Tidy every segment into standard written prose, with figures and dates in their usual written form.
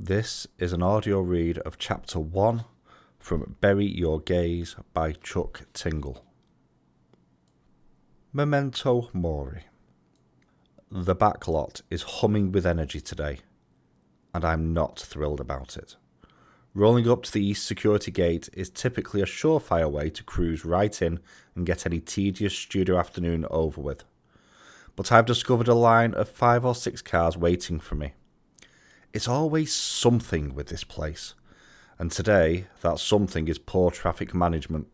This is an audio read of Chapter 1 from Bury Your Gaze by Chuck Tingle. Memento Mori. The backlot is humming with energy today, and I'm not thrilled about it. Rolling up to the East Security Gate is typically a surefire way to cruise right in and get any tedious studio afternoon over with. But I've discovered a line of 5 or 6 cars waiting for me. It's always something with this place, and today that something is poor traffic management.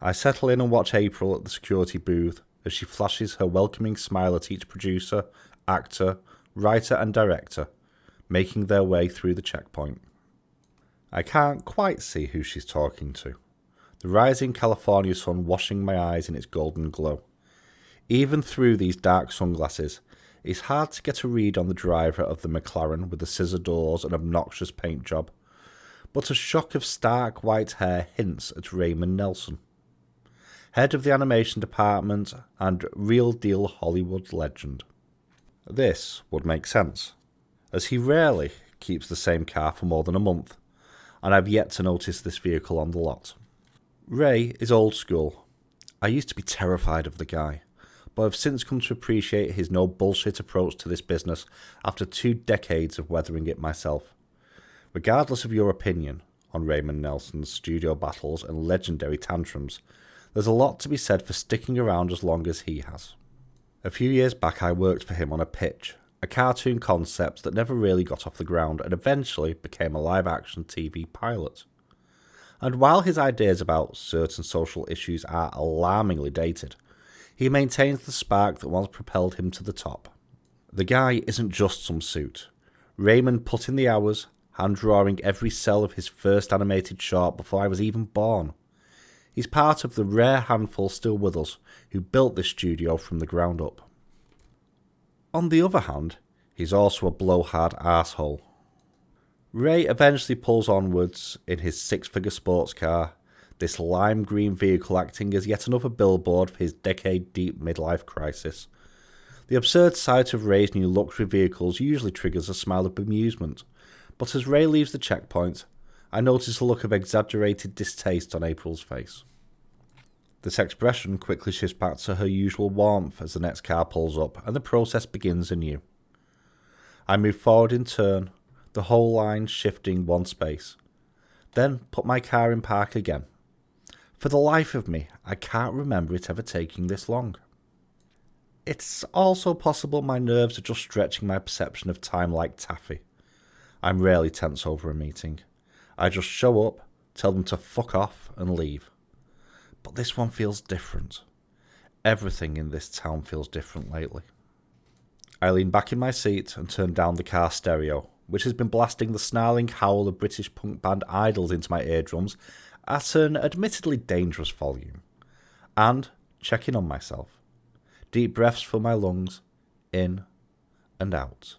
I settle in and watch April at the security booth as she flashes her welcoming smile at each producer, actor, writer and director, making their way through the checkpoint. I can't quite see who she's talking to, the rising California sun washing my eyes in its golden glow. Even through these dark sunglasses, it's hard to get a read on the driver of the McLaren with the scissor doors and obnoxious paint job, but a shock of stark white hair hints at Raymond Nelson, head of the animation department and real-deal Hollywood legend. This would make sense, as he rarely keeps the same car for more than a month, and I've yet to notice this vehicle on the lot. Ray is old school. I used to be terrified of the guy, but I've since come to appreciate his no-bullshit approach to this business after 2 decades of weathering it myself. Regardless of your opinion on Raymond Nelson's studio battles and legendary tantrums, there's a lot to be said for sticking around as long as he has. A few years back I worked for him on a pitch, a cartoon concept that never really got off the ground and eventually became a live-action TV pilot. And while his ideas about certain social issues are alarmingly dated, he maintains the spark that once propelled him to the top. The guy isn't just some suit. Raymond put in the hours, hand-drawing every cell of his first animated short before I was even born. He's part of the rare handful still with us who built this studio from the ground up. On the other hand, he's also a blowhard arsehole. Ray eventually pulls onwards in his 6-figure sports car, this lime green vehicle acting as yet another billboard for his decade-deep midlife crisis. The absurd sight of Ray's new luxury vehicles usually triggers a smile of bemusement, but as Ray leaves the checkpoint, I notice a look of exaggerated distaste on April's face. This expression quickly shifts back to her usual warmth as the next car pulls up and the process begins anew. I move forward in turn, the whole line shifting 1 space, then put my car in park again. For the life of me, I can't remember it ever taking this long. It's also possible my nerves are just stretching my perception of time like taffy. I'm rarely tense over a meeting. I just show up, tell them to fuck off and leave. But this one feels different. Everything in this town feels different lately. I lean back in my seat and turn down the car stereo, which has been blasting the snarling howl of British punk band Idols into my eardrums at an admittedly dangerous volume, and check in on myself. Deep breaths fill my lungs, in and out,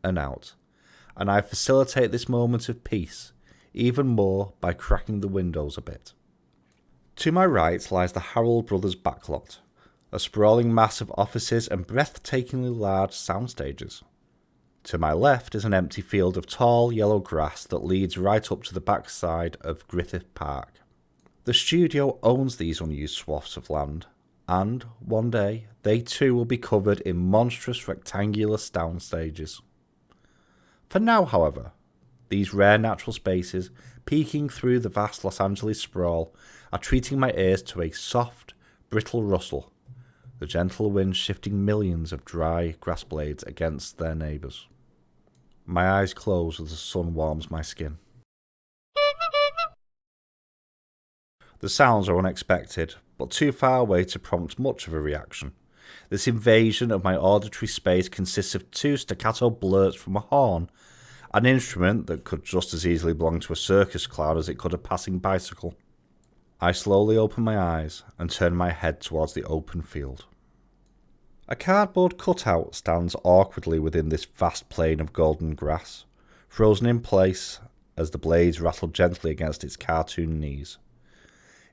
and I facilitate this moment of peace even more by cracking the windows a bit. To my right lies the Harold Brothers backlot, a sprawling mass of offices and breathtakingly large sound stages. To my left is an empty field of tall yellow grass that leads right up to the backside of Griffith Park. The studio owns these unused swaths of land, and one day they too will be covered in monstrous rectangular sound stages. For now, however, these rare natural spaces, peeking through the vast Los Angeles sprawl, are treating my ears to a soft, brittle rustle, the gentle wind shifting millions of dry grass blades against their neighbours. My eyes close as the sun warms my skin. The sounds are unexpected, but too far away to prompt much of a reaction. This invasion of my auditory space consists of 2 staccato blurts from a horn, an instrument that could just as easily belong to a circus clown as it could a passing bicycle. I slowly open my eyes and turn my head towards the open field. A cardboard cutout stands awkwardly within this vast plain of golden grass, frozen in place as the blades rattle gently against its cartoon knees.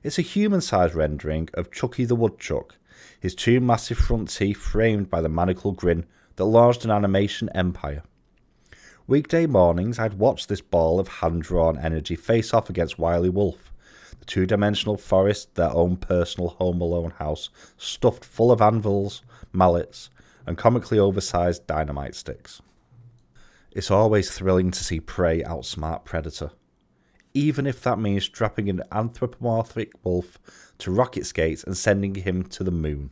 It's a human-sized rendering of Chucky the Woodchuck, his 2 massive front teeth framed by the maniacal grin that launched an animation empire. Weekday mornings, I'd watch this ball of hand-drawn energy face off against Wily Wolf, the two-dimensional forest, their own personal Home Alone house, stuffed full of anvils, mallets, and comically oversized dynamite sticks. It's always thrilling to see prey outsmart predator, even if that means strapping an anthropomorphic wolf to rocket skates and sending him to the moon.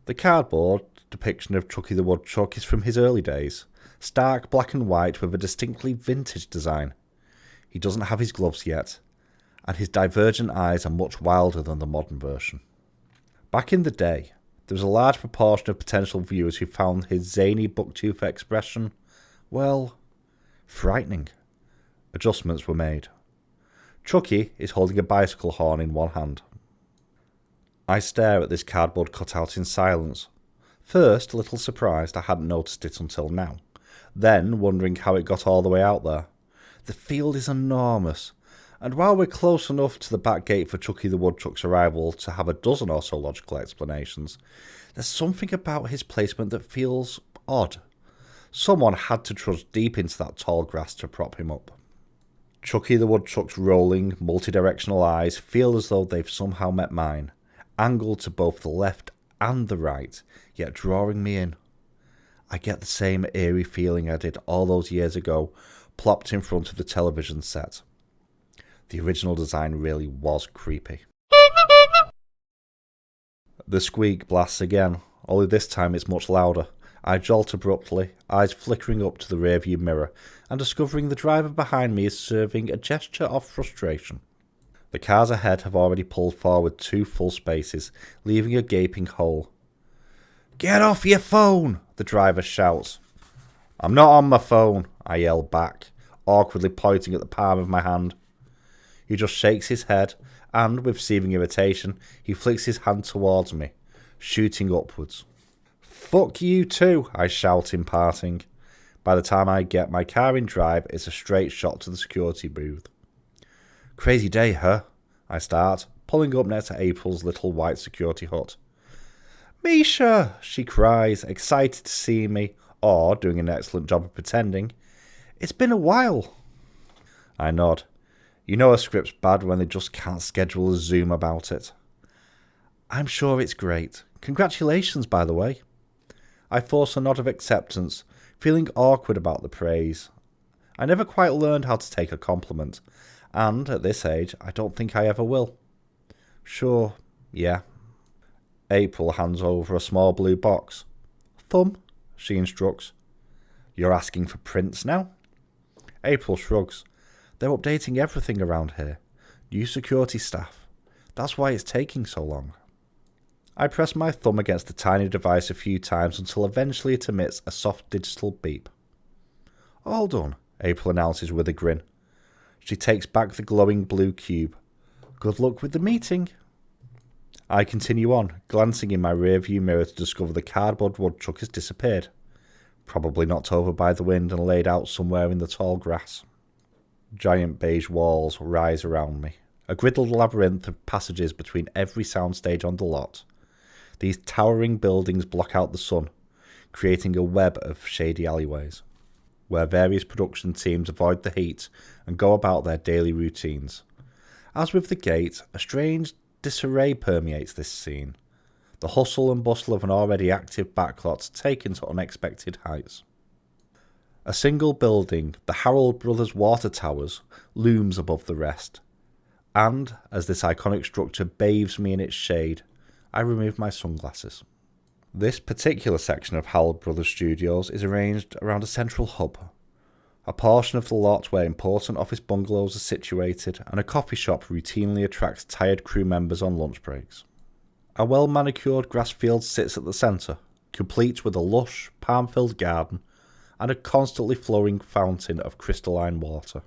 The cardboard depiction of Chucky the Woodchuck is from his early days, stark black and white with a distinctly vintage design. He doesn't have his gloves yet, and his divergent eyes are much wilder than the modern version. Back in the day, there was a large proportion of potential viewers who found his zany Booktube expression, well, frightening. Adjustments were made. Chucky is holding a bicycle horn in one hand. I stare at this cardboard cutout in silence. First, a little surprised I hadn't noticed it until now. Then, wondering how it got all the way out there. The field is enormous, and while we're close enough to the back gate for Chucky the Woodchuck's arrival to have a dozen or so logical explanations, there's something about his placement that feels odd. Someone had to trudge deep into that tall grass to prop him up. Chucky the Woodchuck's rolling, multi-directional eyes feel as though they've somehow met mine, angled to both the left and the right, yet drawing me in. I get the same eerie feeling I did all those years ago, plopped in front of the television set. The original design really was creepy. The squeak blasts again, only this time it's much louder. I jolt abruptly, eyes flickering up to the rearview mirror, and discovering the driver behind me is serving a gesture of frustration. The cars ahead have already pulled forward 2 full spaces, leaving a gaping hole. "Get off your phone!" the driver shouts. "I'm not on my phone," I yell back, awkwardly pointing at the palm of my hand. He just shakes his head, and, with seeming irritation, he flicks his hand towards me, shooting upwards. "Fuck you too," I shout in parting. By the time I get my car in drive, it's a straight shot to the security booth. "Crazy day, huh?" I start, pulling up next to April's little white security hut. "Misha!" she cries, excited to see me, or doing an excellent job of pretending. "It's been a while." I nod. You know a script's bad when they just can't schedule a Zoom about it. "I'm sure it's great. Congratulations, by the way." I force a nod of acceptance, feeling awkward about the praise. I never quite learned how to take a compliment, and at this age, I don't think I ever will. "Sure, yeah." April hands over a small blue box. "Thumb," she instructs. "You're asking for prints now?" April shrugs. "They're updating everything around here. New security staff. That's why it's taking so long." I press my thumb against the tiny device a few times until eventually it emits a soft digital beep. "All done," April announces with a grin. She takes back the glowing blue cube. "Good luck with the meeting." I continue on, glancing in my rearview mirror to discover the cardboard woodchuck has disappeared. Probably knocked over by the wind and laid out somewhere in the tall grass. Giant beige walls rise around me, a griddled labyrinth of passages between every soundstage on the lot. These towering buildings block out the sun, creating a web of shady alleyways, where various production teams avoid the heat and go about their daily routines. As with the gate, a strange disarray permeates this scene, the hustle and bustle of an already active backlot taken to unexpected heights. A single building, the Harold Brothers Water Towers, looms above the rest, and as this iconic structure bathes me in its shade, I remove my sunglasses. This particular section of Harold Brothers Studios is arranged around a central hub, a portion of the lot where important office bungalows are situated and a coffee shop routinely attracts tired crew members on lunch breaks. A well-manicured grass field sits at the centre, complete with a lush, palm-filled garden and a constantly flowing fountain of crystalline water.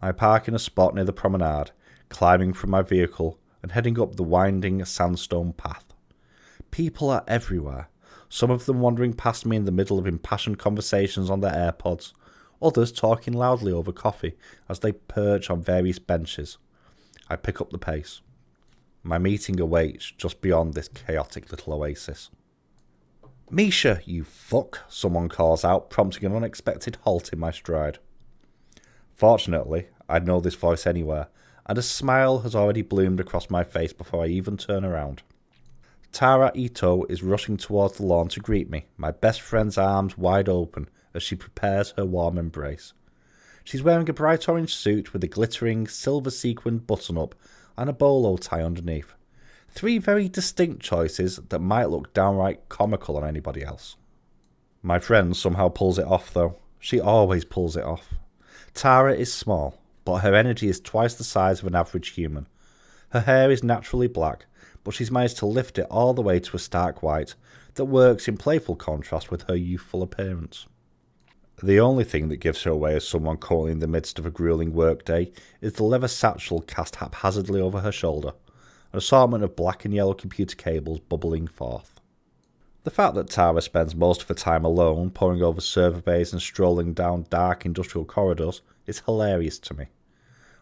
I park in a spot near the promenade, climbing from my vehicle and heading up the winding sandstone path. People are everywhere, some of them wandering past me in the middle of impassioned conversations on their AirPods, others talking loudly over coffee as they perch on various benches. I pick up the pace. My meeting awaits just beyond this chaotic little oasis. Misha, you fuck, someone calls out, prompting an unexpected halt in my stride. Fortunately, I'd know this voice anywhere, and a smile has already bloomed across my face before I even turn around. Tara Ito is rushing towards the lawn to greet me, my best friend's arms wide open as she prepares her warm embrace. She's wearing a bright orange suit with a glittering silver-sequined button-up and a bolo tie underneath. 3 very distinct choices that might look downright comical on anybody else. My friend somehow pulls it off, though. She always pulls it off. Tara is small, but her energy is twice the size of an average human. Her hair is naturally black, but she's managed to lift it all the way to a stark white that works in playful contrast with her youthful appearance. The only thing that gives her away as someone currently in the midst of a grueling workday is the leather satchel cast haphazardly over her shoulder, an assortment of black and yellow computer cables bubbling forth. The fact that Tara spends most of her time alone, poring over server bays and strolling down dark industrial corridors, is hilarious to me.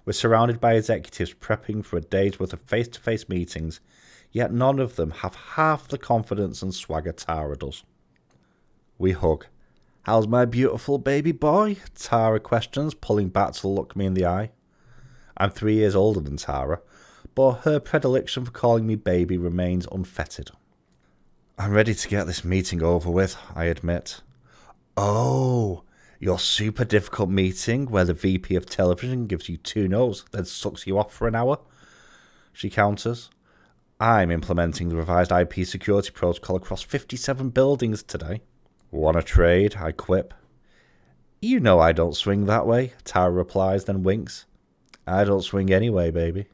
We're surrounded by executives prepping for a day's worth of face-to-face meetings, yet none of them have half the confidence and swagger Tara does. We hug. "How's my beautiful baby boy?" Tara questions, pulling back to look me in the eye. I'm 3 years older than Tara, but her predilection for calling me baby remains unfettered. "I'm ready to get this meeting over with," I admit. "Oh, your super difficult meeting where the VP of television gives you 2 notes, then sucks you off for an hour?" She counters. "I'm implementing the revised IP security protocol across 57 buildings today." "Wanna trade?" I quip. "You know I don't swing that way," Tara replies, then winks. "I don't swing anyway, baby."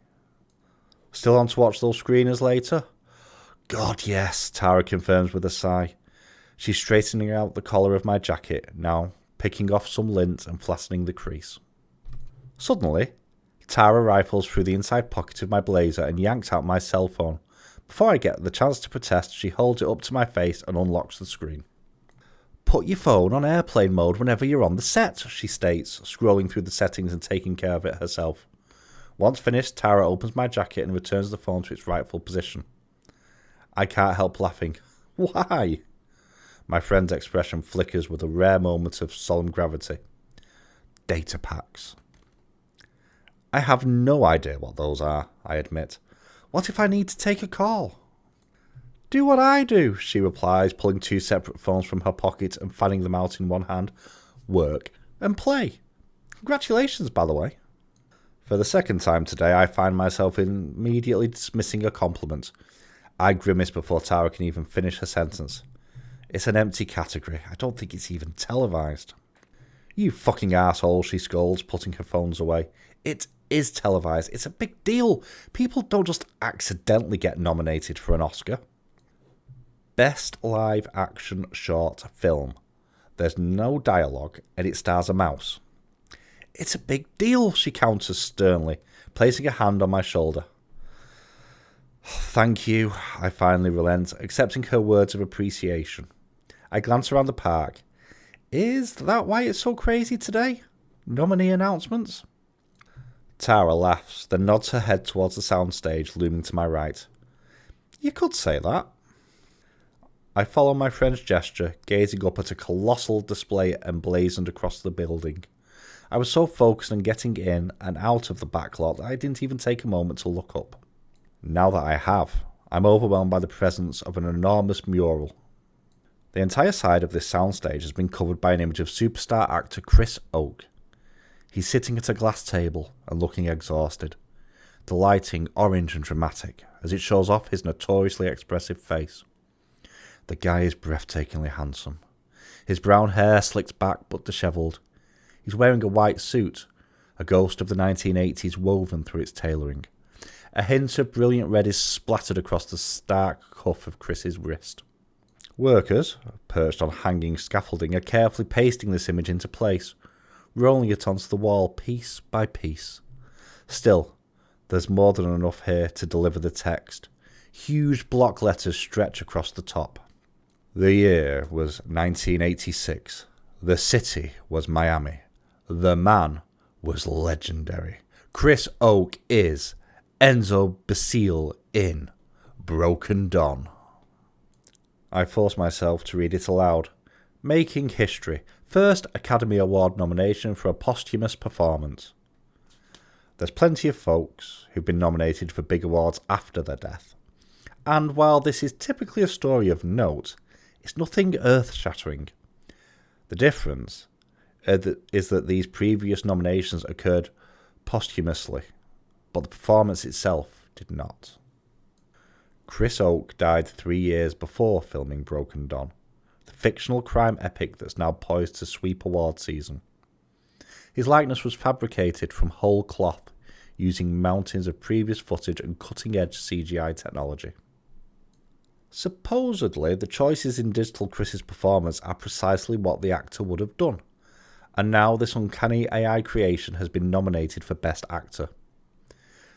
"Still on to watch those screeners later?" "God, yes," Tara confirms with a sigh. She's straightening out the collar of my jacket, now picking off some lint and flattening the crease. Suddenly, Tara rifles through the inside pocket of my blazer and yanks out my cell phone. Before I get the chance to protest, she holds it up to my face and unlocks the screen. "Put your phone on airplane mode whenever you're on the set," she states, scrolling through the settings and taking care of it herself. Once finished, Tara opens my jacket and returns the phone to its rightful position. I can't help laughing. "Why?" My friend's expression flickers with a rare moment of solemn gravity. "Data packs." "I have no idea what those are," I admit. "What if I need to take a call?" "Do what I do," she replies, pulling 2 separate phones from her pocket and fanning them out in one hand. "Work and play. Congratulations, by the way." For the second time today, I find myself immediately dismissing a compliment. I grimace before Tara can even finish her sentence. It's an empty category. I don't think it's even televised. "You fucking asshole," she scolds, putting her phones away. "It is televised. It's a big deal. People don't just accidentally get nominated for an Oscar." Best live action short film. There's no dialogue and it stars a mouse. "It's a big deal," she counters sternly, placing a hand on my shoulder. "Thank you," I finally relent, accepting her words of appreciation. I glance around the park. Is that why it's so crazy today? Nominee announcements? Tara laughs, then nods her head towards the soundstage looming to my right. "You could say that." I follow my friend's gesture, gazing up at a colossal display emblazoned across the building. I was so focused on getting in and out of the backlot that I didn't even take a moment to look up. Now that I have, I'm overwhelmed by the presence of an enormous mural. The entire side of this soundstage has been covered by an image of superstar actor Chris Oak. He's sitting at a glass table and looking exhausted, the lighting orange and dramatic as it shows off his notoriously expressive face. The guy is breathtakingly handsome. His brown hair slicked back but dishevelled. He's wearing a white suit, a ghost of the 1980s woven through its tailoring. A hint of brilliant red is splattered across the stark cuff of Chris's wrist. Workers, perched on hanging scaffolding, are carefully pasting this image into place, rolling it onto the wall piece by piece. Still, there's more than enough here to deliver the text. Huge block letters stretch across the top. The year was 1986. The city was Miami. The man was legendary. Chris Oak is Enzo Basile in Broken Dawn. I forced myself to read it aloud. Making history. First Academy Award nomination for a posthumous performance. There's plenty of folks who've been nominated for big awards after their death. And while this is typically a story of note, it's nothing earth-shattering. The difference is that these previous nominations occurred posthumously, but the performance itself did not. Chris Oak died 3 years before filming Broken Dawn, the fictional crime epic that's now poised to sweep award season. His likeness was fabricated from whole cloth, using mountains of previous footage and cutting-edge CGI technology. Supposedly, the choices in Digital Chris's performance are precisely what the actor would have done, and now this uncanny AI creation has been nominated for Best Actor.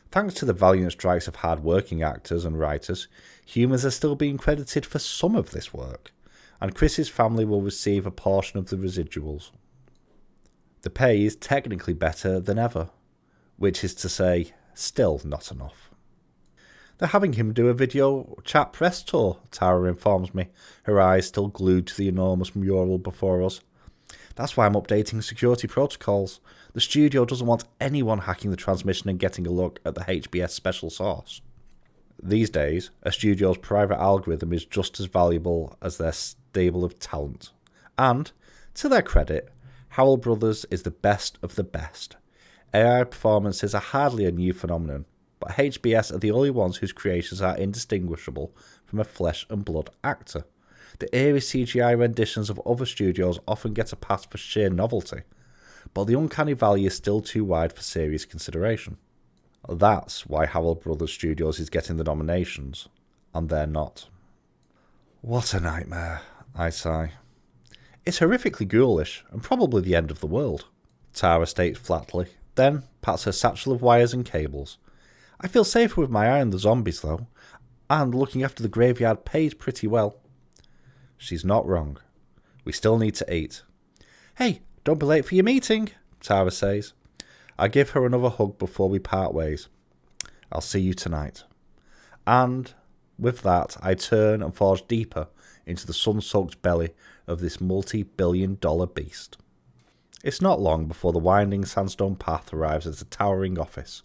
Thanks to the valiant strikes of hard-working actors and writers, humans are still being credited for some of this work, and Chris's family will receive a portion of the residuals. The pay is technically better than ever, which is to say, still not enough. They're having him do a video chat press tour, Tara informs me, her eyes still glued to the enormous mural before us. That's why I'm updating security protocols. The studio doesn't want anyone hacking the transmission and getting a look at the HBS special source. These days, a studio's private algorithm is just as valuable as their stable of talent. And, to their credit, Howell Brothers is the best of the best. AI performances are hardly a new phenomenon, but HBS are the only ones whose creations are indistinguishable from a flesh and blood actor. The eerie CGI renditions of other studios often get a pass for sheer novelty, but the uncanny valley is still too wide for serious consideration. That's why Howell Brothers Studios is getting the nominations, and they're not. What a nightmare, I sigh. It's horrifically ghoulish, and probably the end of the world, Tara states flatly, then pats her satchel of wires and cables. I feel safer with my eye on the zombies, though, and looking after the graveyard pays pretty well. She's not wrong. We still need to eat. Hey, don't be late for your meeting, Tara says. I give her another hug before we part ways. I'll see you tonight. And with that, I turn and forge deeper into the sun-soaked belly of this multi-billion-dollar beast. It's not long before the winding sandstone path arrives at a towering office,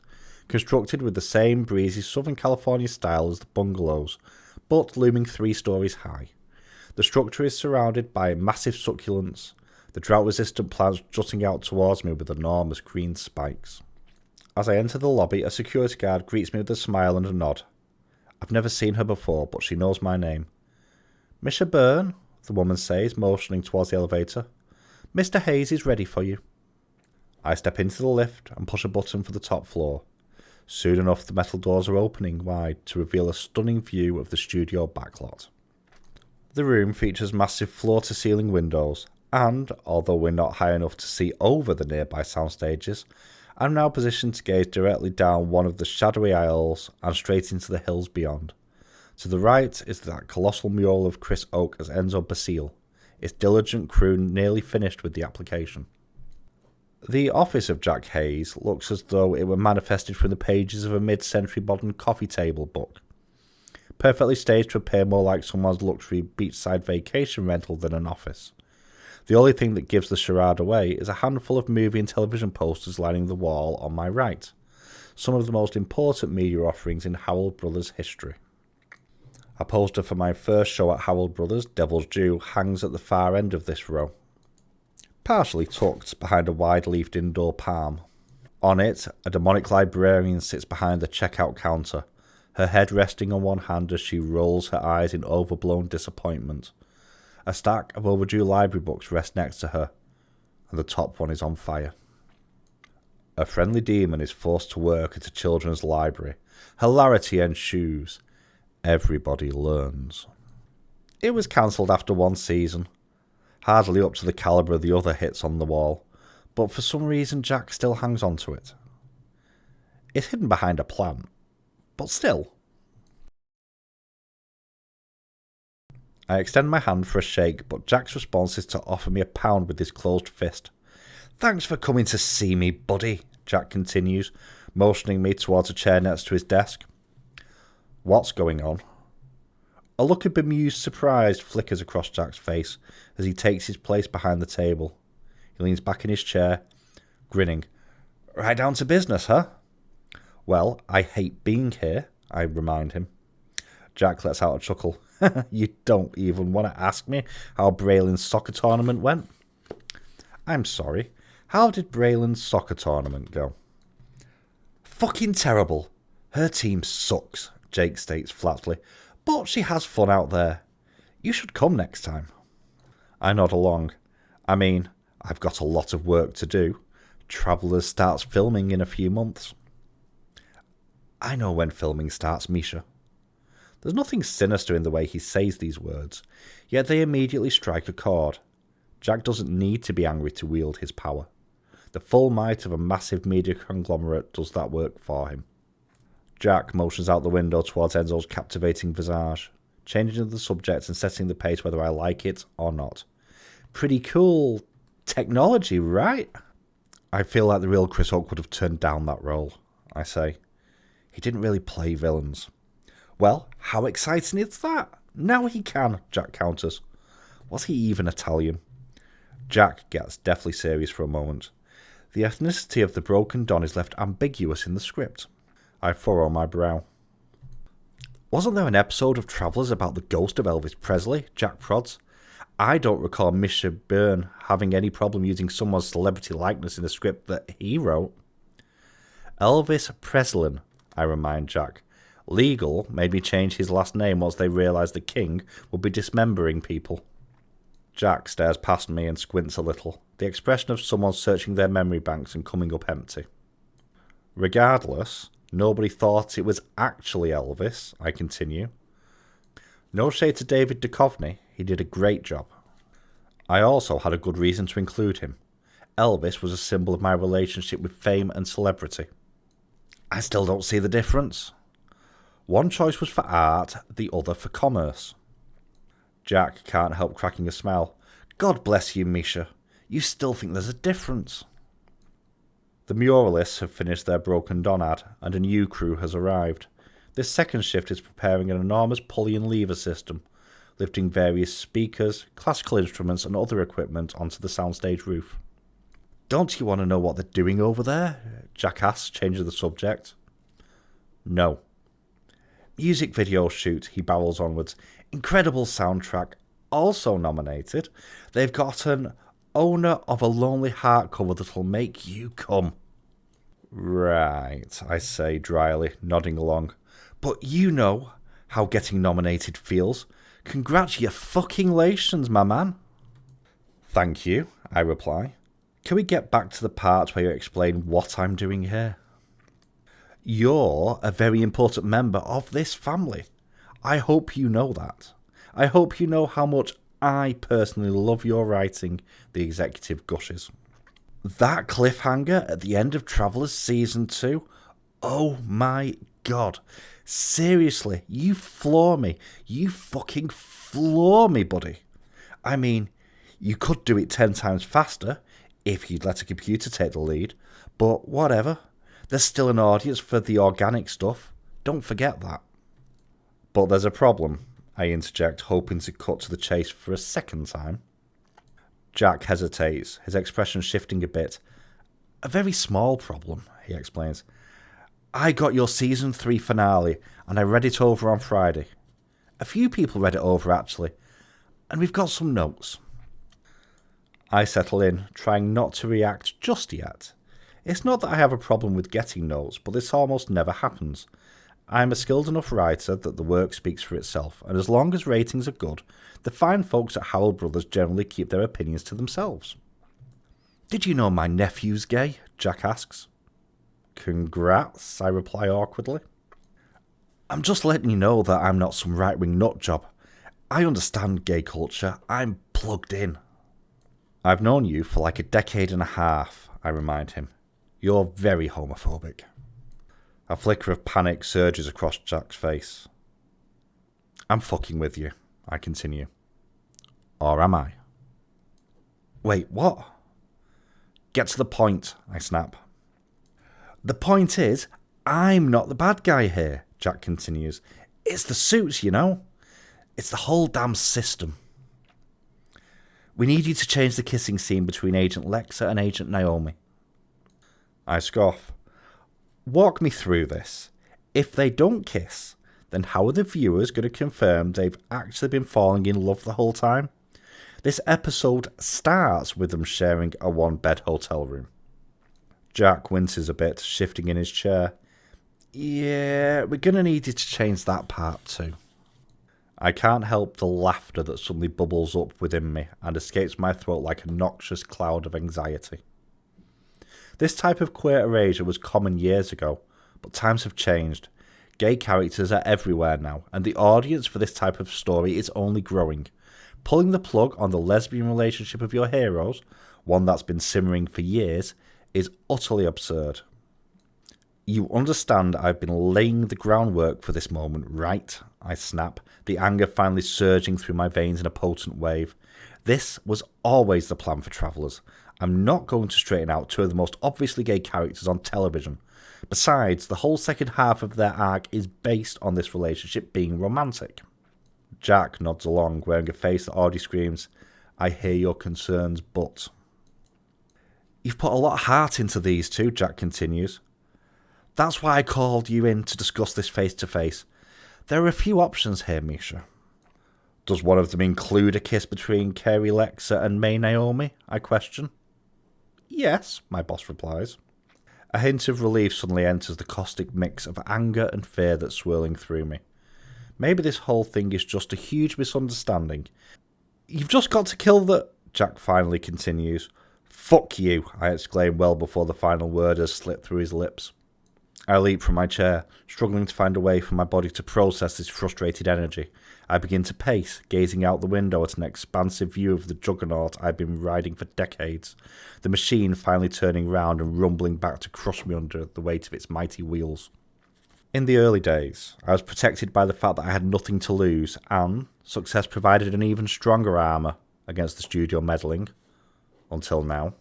constructed with the same breezy Southern California style as the bungalows, but looming 3 stories high. The structure is surrounded by massive succulents, the drought-resistant plants jutting out towards me with enormous green spikes. As I enter the lobby, a security guard greets me with a smile and a nod. I've never seen her before, but she knows my name. Misha Byrne, the woman says, motioning towards the elevator. Mr. Hayes is ready for you. I step into the lift and push a button for the top floor. Soon enough, the metal doors are opening wide to reveal a stunning view of the studio backlot. The room features massive floor-to-ceiling windows, and, although we're not high enough to see over the nearby sound stages, I'm now positioned to gaze directly down one of the shadowy aisles and straight into the hills beyond. To the right is that colossal mural of Chris Oak as Enzo Basile, its diligent crew nearly finished with the application. The office of Jack Hayes looks as though it were manifested from the pages of a mid-century modern coffee table book. Perfectly staged to appear more like someone's luxury beachside vacation rental than an office. The only thing that gives the charade away is a handful of movie and television posters lining the wall on my right, some of the most important media offerings in Howell Brothers history. A poster for my first show at Howell Brothers, Devil's Due, hangs at the far end of this row, partially tucked behind a wide-leafed indoor palm. On it, a demonic librarian sits behind the checkout counter, her head resting on one hand as she rolls her eyes in overblown disappointment. A stack of overdue library books rests next to her, and the top one is on fire. A friendly demon is forced to work at a children's library. Hilarity ensues. Everybody learns. It was cancelled after 1 season, hardly up to the calibre of the other hits on the wall, but for some reason Jack still hangs on to it. It's hidden behind a plant, but still. I extend my hand for a shake, but Jack's response is to offer me a pound with his closed fist. Thanks for coming to see me, buddy, Jack continues, motioning me towards a chair next to his desk. What's going on? A look of bemused surprise flickers across Jack's face as he takes his place behind the table. He leans back in his chair, grinning. Right down to business, huh? Well, I hate being here, I remind him. Jack lets out a chuckle. You don't even want to ask me how Braylon's soccer tournament went? I'm sorry. How did Braylon's soccer tournament go? Fucking terrible. Her team sucks, Jake states flatly. But she has fun out there. You should come next time. I nod along. I mean, I've got a lot of work to do. Travellers starts filming in a few months. I know when filming starts, Misha. There's nothing sinister in the way he says these words, yet they immediately strike a chord. Jack doesn't need to be angry to wield his power. The full might of a massive media conglomerate does that work for him. Jack motions out the window towards Enzo's captivating visage, changing the subject and setting the pace whether I like it or not. Pretty cool technology, right? I feel like the real Chris Oak would have turned down that role, I say. He didn't really play villains. Well, how exciting is that? Now he can, Jack counters. Was he even Italian? Jack gets deathly serious for a moment. The ethnicity of the Broken Don is left ambiguous in the script. I furrow my brow. Wasn't there an episode of Travellers about the ghost of Elvis Presley? Jack prods. I don't recall Misha Byrne having any problem using someone's celebrity likeness in the script that he wrote. Elvis Presley, I remind Jack. Legal made me change his last name once they realised the king would be dismembering people. Jack stares past me and squints a little, the expression of someone searching their memory banks and coming up empty. Regardless, nobody thought it was actually Elvis, I continue. No shade to David Duchovny, he did a great job. I also had a good reason to include him. Elvis was a symbol of my relationship with fame and celebrity. I still don't see the difference. One choice was for art, the other for commerce. Jack can't help cracking a smile. God bless you, Misha. You still think there's a difference. The muralists have finished their Broken Don ad, and a new crew has arrived. This second shift is preparing an enormous pulley and lever system, lifting various speakers, classical instruments, and other equipment onto the soundstage roof. Don't you want to know what they're doing over there? Jack asks, changing the subject. No. Music video shoot, he barrels onwards. Incredible soundtrack. Also nominated. They've got an Owner of a Lonely Heart cover that'll make you come. Right, I say dryly, nodding along. But you know how getting nominated feels. Congratulations, my man. Thank you, I reply. Can we get back to the part where you explain what I'm doing here? You're a very important member of this family. I hope you know that. I hope you know how much I personally love your writing, the executive gushes. That cliffhanger at the end of Travellers Season 2? Oh my god. Seriously, you floor me. You fucking floor me, buddy. I mean, you could do it 10 times faster if you'd let a computer take the lead, but whatever. There's still an audience for the organic stuff. Don't forget that. But there's a problem, I interject, hoping to cut to the chase for a second time. Jack hesitates, his expression shifting a bit. A very small problem, he explains. I got your Season 3 finale, and I read it over on Friday. A few people read it over, actually, and we've got some notes. I settle in, trying not to react just yet. It's not that I have a problem with getting notes, but this almost never happens. I'm a skilled enough writer that the work speaks for itself, and as long as ratings are good, the fine folks at Howell Brothers generally keep their opinions to themselves. Did you know my nephew's gay? Jack asks. Congrats, I reply awkwardly. I'm just letting you know that I'm not some right-wing nutjob. I understand gay culture. I'm plugged in. I've known you for like a decade and a half, I remind him. You're very homophobic. A flicker of panic surges across Jack's face. I'm fucking with you, I continue. Or am I? Wait, what? Get to the point, I snap. The point is, I'm not the bad guy here, Jack continues. It's the suits, you know. It's the whole damn system. We need you to change the kissing scene between Agent Lexa and Agent Naomi. I scoff. Walk me through this. If they don't kiss, then how are the viewers going to confirm they've actually been falling in love the whole time? This episode starts with them sharing a one-bed hotel room. Jack winces a bit, shifting in his chair. Yeah, we're going to need you to change that part too. I can't help the laughter that suddenly bubbles up within me and escapes my throat like a noxious cloud of anxiety. This type of queer erasure was common years ago, but times have changed. Gay characters are everywhere now, and the audience for this type of story is only growing. Pulling the plug on the lesbian relationship of your heroes, one that's been simmering for years, is utterly absurd. You understand I've been laying the groundwork for this moment, right? I snap, the anger finally surging through my veins in a potent wave. This was always the plan for Travellers. I'm not going to straighten out two of the most obviously gay characters on television. Besides, the whole second half of their arc is based on this relationship being romantic. Jack nods along, wearing a face that already screams, I hear your concerns, but... You've put a lot of heart into these two, Jack continues. That's why I called you in to discuss this face to face. There are a few options here, Misha. Does one of them include a kiss between Carrie Lexa and May Naomi? I question. Yes, my boss replies. A hint of relief suddenly enters the caustic mix of anger and fear that's swirling through me. Maybe this whole thing is just a huge misunderstanding. You've just got to kill the... Jack finally continues. Fuck you, I exclaim well before the final word has slipped through his lips. I leap from my chair, struggling to find a way for my body to process this frustrated energy. I begin to pace, gazing out the window at an expansive view of the juggernaut I've been riding for decades, the machine finally turning round and rumbling back to crush me under the weight of its mighty wheels. In the early days, I was protected by the fact that I had nothing to lose, and success provided an even stronger armour against the studio meddling. Until now.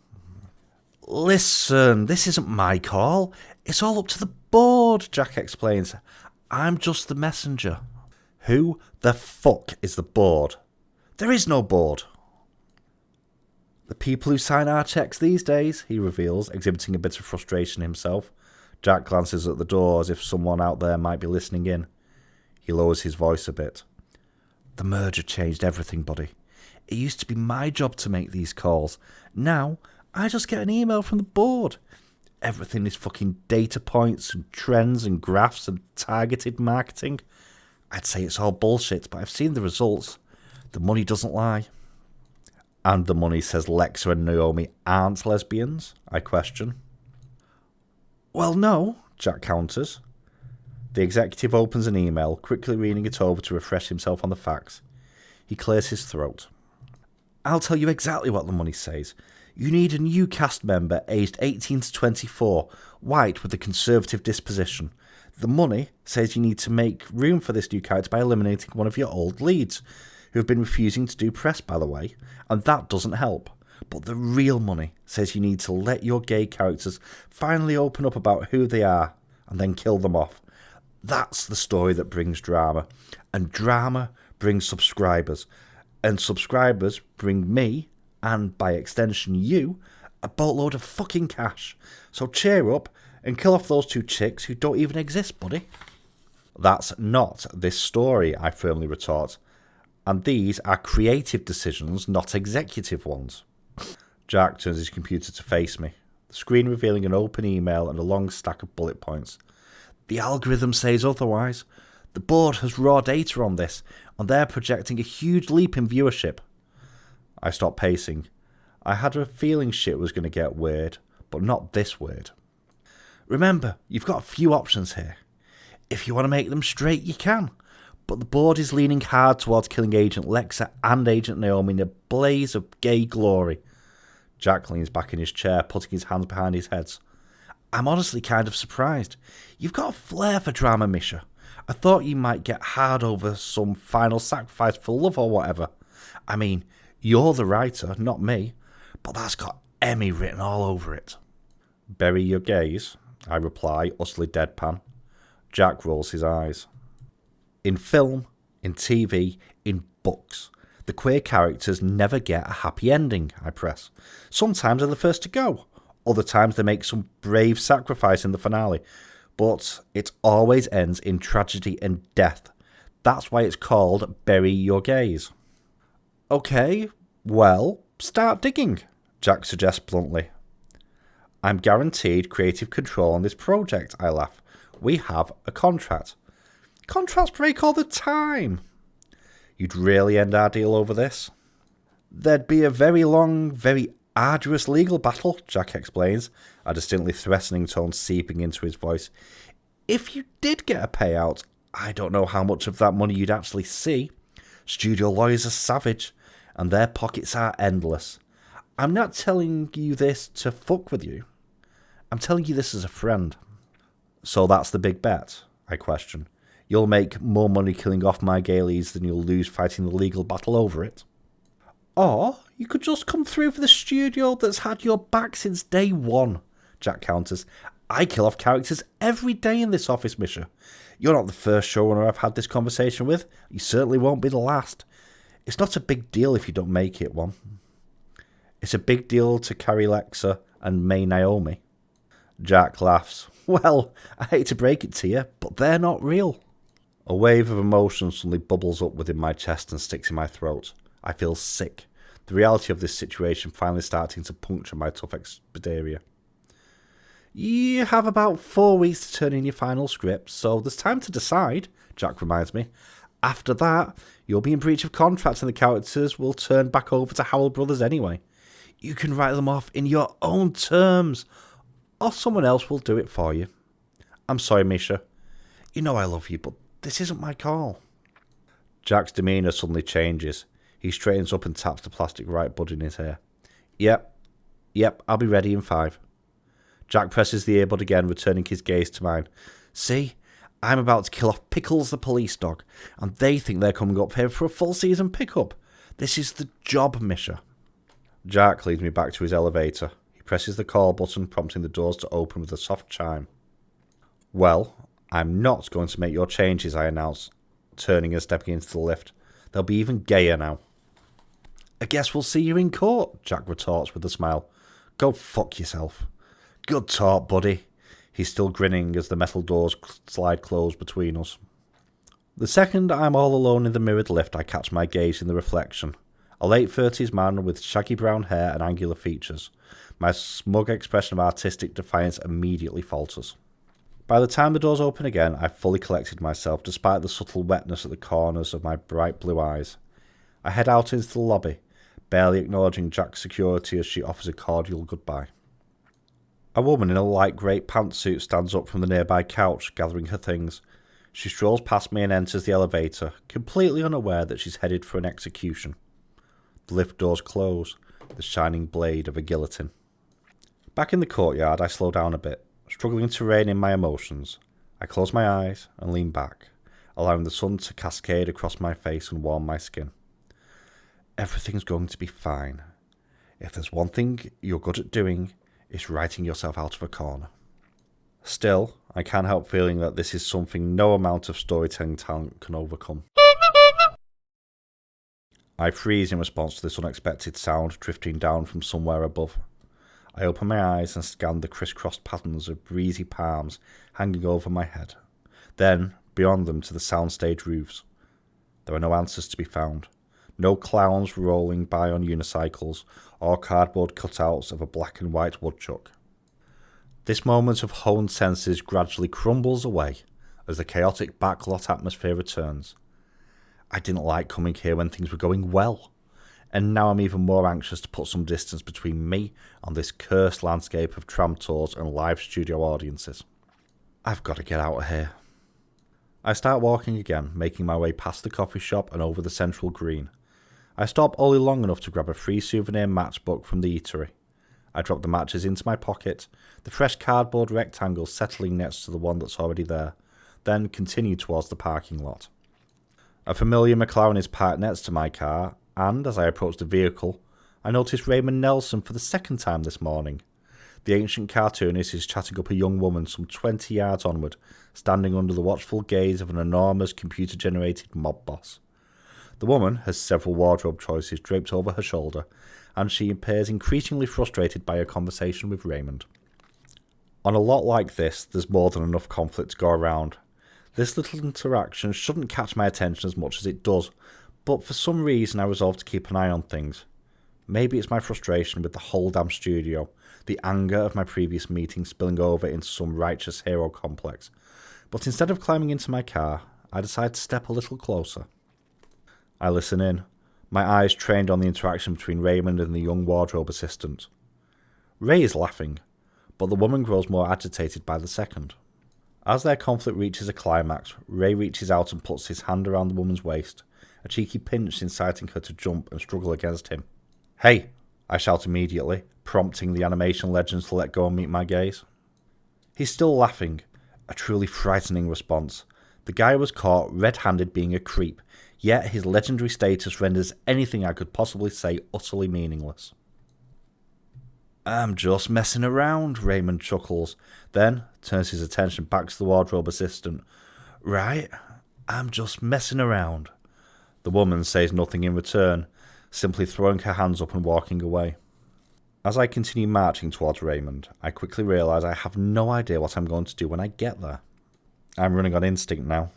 Listen, this isn't my call. It's all up to the board, Jack explains. I'm just the messenger. Who the fuck is the board? There is no board. The people who sign our checks these days, he reveals, exhibiting a bit of frustration himself. Jack glances at the door as if someone out there might be listening in. He lowers his voice a bit. The merger changed everything, buddy. It used to be my job to make these calls. Now, I just get an email from the board. Everything is fucking data points and trends and graphs and targeted marketing. I'd say it's all bullshit, but I've seen the results. The money doesn't lie. And the money says Lexa and Naomi aren't lesbians? I question. Well, no, Jack counters. The executive opens an email, quickly reading it over to refresh himself on the facts. He clears his throat. I'll tell you exactly what the money says. You need a new cast member aged 18 to 24, white with a conservative disposition. The money says you need to make room for this new character by eliminating one of your old leads, who have been refusing to do press, by the way, and that doesn't help. But the real money says you need to let your gay characters finally open up about who they are, and then kill them off. That's the story that brings drama, and drama brings subscribers, and subscribers bring me, and by extension you, a boatload of fucking cash. So cheer up and kill off those two chicks who don't even exist, buddy. That's not this story, I firmly retort. And these are creative decisions, not executive ones. Jack turns his computer to face me, the screen revealing an open email and a long stack of bullet points. The algorithm says otherwise. The board has raw data on this, and they're projecting a huge leap in viewership. I stopped pacing. I had a feeling shit was going to get weird, but not this weird. Remember, you've got a few options here. If you want to make them straight, you can. But the board is leaning hard towards killing Agent Lexa and Agent Naomi in a blaze of gay glory. Jack leans back in his chair, putting his hands behind his head. I'm honestly kind of surprised. You've got a flair for drama, Misha. I thought you might get hard over some final sacrifice for love or whatever. I mean, you're the writer, not me, but that's got Emmy written all over it. Bury your gaze, I reply, utterly deadpan. Jack rolls his eyes. In film, In TV, in books, the queer characters never get a happy ending, I press. Sometimes they're the first to go. Other times they make some brave sacrifice in the finale. But it always ends in tragedy and death. That's why it's called Bury Your Gaze. Okay, well, start digging, Jack suggests bluntly. I'm guaranteed creative control on this project, I laugh. We have a contract. Contracts break all the time. You'd really end our deal over this? There'd be a very long, very arduous legal battle, Jack explains, a distinctly threatening tone seeping into his voice. If you did get a payout, I don't know how much of that money you'd actually see. Studio lawyers are savage, and their pockets are endless. I'm not telling you this to fuck with you. I'm telling you this as a friend. So that's the big bet, I question. You'll make more money killing off my Gaelies than you'll lose fighting the legal battle over it. Or you could just come through for the studio that's had your back since day one, Jack counters. I kill off characters every day in this office, Misha. You're not the first showrunner I've had this conversation with. You certainly won't be the last. It's not a big deal if you don't make it one. It's a big deal to Carrie Lexa and May Naomi. Jack laughs. Well, I hate to break it to you, but they're not real. A wave of emotion suddenly bubbles up within my chest and sticks in my throat. I feel sick. The reality of this situation finally starting to puncture my tough expedia. You have about 4 weeks to turn in your final script, so there's time to decide, Jack reminds me. After that, you'll be in breach of contract and the characters will turn back over to Howell Brothers anyway. You can write them off in your own terms, or someone else will do it for you. I'm sorry, Misha. You know I love you, but this isn't my call. Jack's demeanour suddenly changes. He straightens up and taps the plastic right bud in his hair. Yep, I'll be ready in 5. Jack presses the earbud again, returning his gaze to mine. See, I'm about to kill off Pickles the police dog, and they think they're coming up here for a full season pickup. This is the job, Misha. Jack leads me back to his elevator. He presses the call button, prompting the doors to open with a soft chime. Well, I'm not going to make your changes, I announce, turning and stepping into the lift. They'll be even gayer now. I guess we'll see you in court, Jack retorts with a smile. Go fuck yourself. Good talk, buddy. He's still grinning as the metal doors slide closed between us. The second I'm all alone in the mirrored lift, I catch my gaze in the reflection. A late 30s man with shaggy brown hair and angular features. My smug expression of artistic defiance immediately falters. By the time the doors open again, I've fully collected myself, despite the subtle wetness at the corners of my bright blue eyes. I head out into the lobby, barely acknowledging Jack's security as she offers a cordial goodbye. A woman in a light grey pantsuit stands up from the nearby couch, gathering her things. She strolls past me and enters the elevator, completely unaware that she's headed for an execution. The lift doors close, the shining blade of a guillotine. Back in the courtyard, I slow down a bit, struggling to rein in my emotions. I close my eyes and lean back, allowing the sun to cascade across my face and warm my skin. Everything's going to be fine. If there's one thing you're good at doing, it's writing yourself out of a corner. Still, I can't help feeling that this is something no amount of storytelling talent can overcome. I freeze in response to this unexpected sound drifting down from somewhere above. I open my eyes and scan the crisscrossed patterns of breezy palms hanging over my head. Then, beyond them to the soundstage roofs. There are no answers to be found. No clowns rolling by on unicycles, or cardboard cutouts of a black and white woodchuck. This moment of honed senses gradually crumbles away as the chaotic backlot atmosphere returns. I didn't like coming here when things were going well, and now I'm even more anxious to put some distance between me and this cursed landscape of tram tours and live studio audiences. I've got to get out of here. I start walking again, making my way past the coffee shop and over the central green. I stop only long enough to grab a free souvenir matchbook from the eatery. I drop the matches into my pocket, the fresh cardboard rectangle settling next to the one that's already there, then continue towards the parking lot. A familiar McLaren is parked next to my car, and as I approach the vehicle, I notice Raymond Nelson for the second time this morning. The ancient cartoonist is chatting up a young woman some 20 yards onward, standing under the watchful gaze of an enormous computer-generated mob boss. The woman has several wardrobe choices draped over her shoulder, and she appears increasingly frustrated by her conversation with Raymond. On a lot like this, there's more than enough conflict to go around. This little interaction shouldn't catch my attention as much as it does, but for some reason I resolved to keep an eye on things. Maybe it's my frustration with the whole damn studio, the anger of my previous meeting spilling over into some righteous hero complex. But instead of climbing into my car, I decide to step a little closer. I listen in, my eyes trained on the interaction between Raymond and the young wardrobe assistant. Ray is laughing, but the woman grows more agitated by the second. As their conflict reaches a climax, Ray reaches out and puts his hand around the woman's waist, a cheeky pinch inciting her to jump and struggle against him. "Hey!" I shout immediately, prompting the animation legends to let go and meet my gaze. He's still laughing, a truly frightening response. The guy was caught red-handed being a creep, yet his legendary status renders anything I could possibly say utterly meaningless. "I'm just messing around," Raymond chuckles, then turns his attention back to the wardrobe assistant. "Right, I'm just messing around." The woman says nothing in return, simply throwing her hands up and walking away. As I continue marching towards Raymond, I quickly realise I have no idea what I'm going to do when I get there. I'm running on instinct now.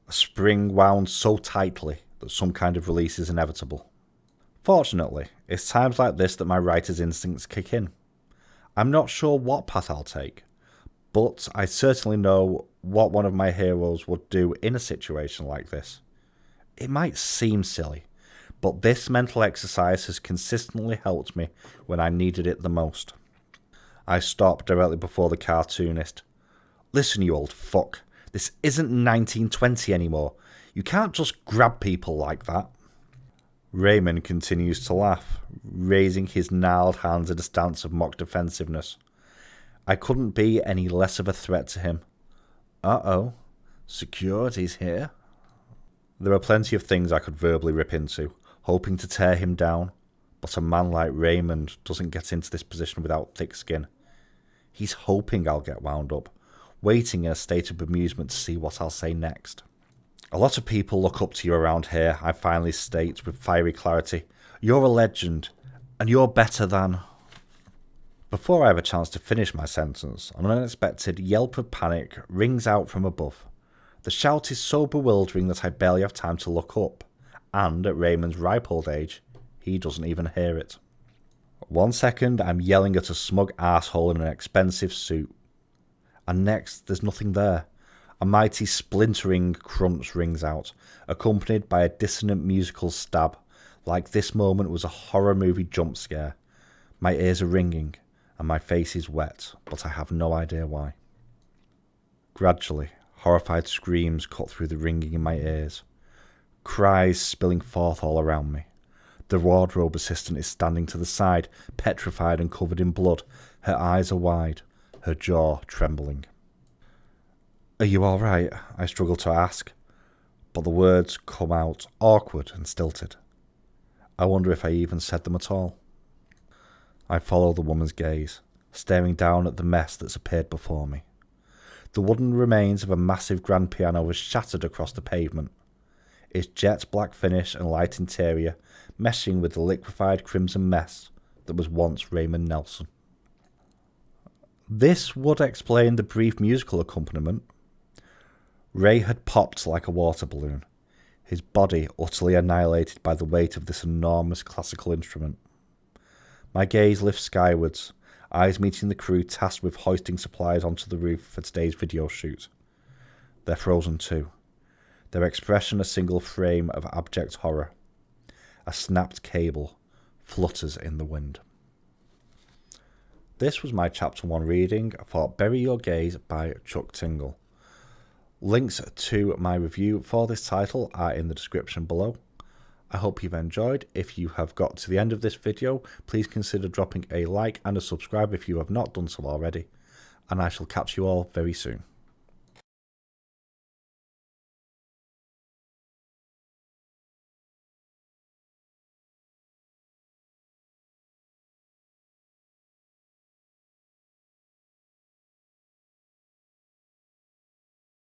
A spring wound so tightly that some kind of release is inevitable. Fortunately, it's times like this that my writer's instincts kick in. I'm not sure what path I'll take, but I certainly know what one of my heroes would do in a situation like this. It might seem silly, but this mental exercise has consistently helped me when I needed it the most. I stop directly before the cartoonist. "Listen, you old fuck, this isn't 1920 anymore. You can't just grab people like that." Raymond continues to laugh, raising his gnarled hands in a stance of mock defensiveness. I couldn't be any less of a threat to him. Uh-oh, security's here. There are plenty of things I could verbally rip into, hoping to tear him down, but a man like Raymond doesn't get into this position without thick skin. He's hoping I'll get wound up, waiting in a state of bemusement to see what I'll say next. "A lot of people look up to you around here," I finally state with fiery clarity. "You're a legend, and you're better than..." Before I have a chance to finish my sentence, an unexpected yelp of panic rings out from above. The shout is so bewildering that I barely have time to look up, and at Raymond's ripe old age, he doesn't even hear it. 1 second, I'm yelling at a smug arsehole in an expensive suit, and next, there's nothing there. A mighty splintering crunch rings out, accompanied by a dissonant musical stab, like this moment was a horror movie jump scare. My ears are ringing, and my face is wet, but I have no idea why. Gradually, horrified screams cut through the ringing in my ears, cries spilling forth all around me. The wardrobe assistant is standing to the side, petrified and covered in blood. Her eyes are wide, her jaw trembling. "Are you all right?" I struggle to ask, but the words come out awkward and stilted. I wonder if I even said them at all. I follow the woman's gaze, staring down at the mess that's appeared before me. The wooden remains of a massive grand piano was shattered across the pavement, its jet black finish and light interior meshing with the liquefied crimson mess that was once Raymond Nelson. This would explain the brief musical accompaniment. Ray had popped like a water balloon, his body utterly annihilated by the weight of this enormous classical instrument. My gaze lifts skywards, eyes meeting the crew tasked with hoisting supplies onto the roof for today's video shoot. They're frozen too, their expression a single frame of abject horror. A snapped cable flutters in the wind. This was my Chapter 1 reading for Bury Your Gaze by Chuck Tingle. Links to my review for this title are in the description below. I hope you've enjoyed. If you have got to the end of this video, please consider dropping a like and a subscribe if you have not done so already, and I shall catch you all very soon.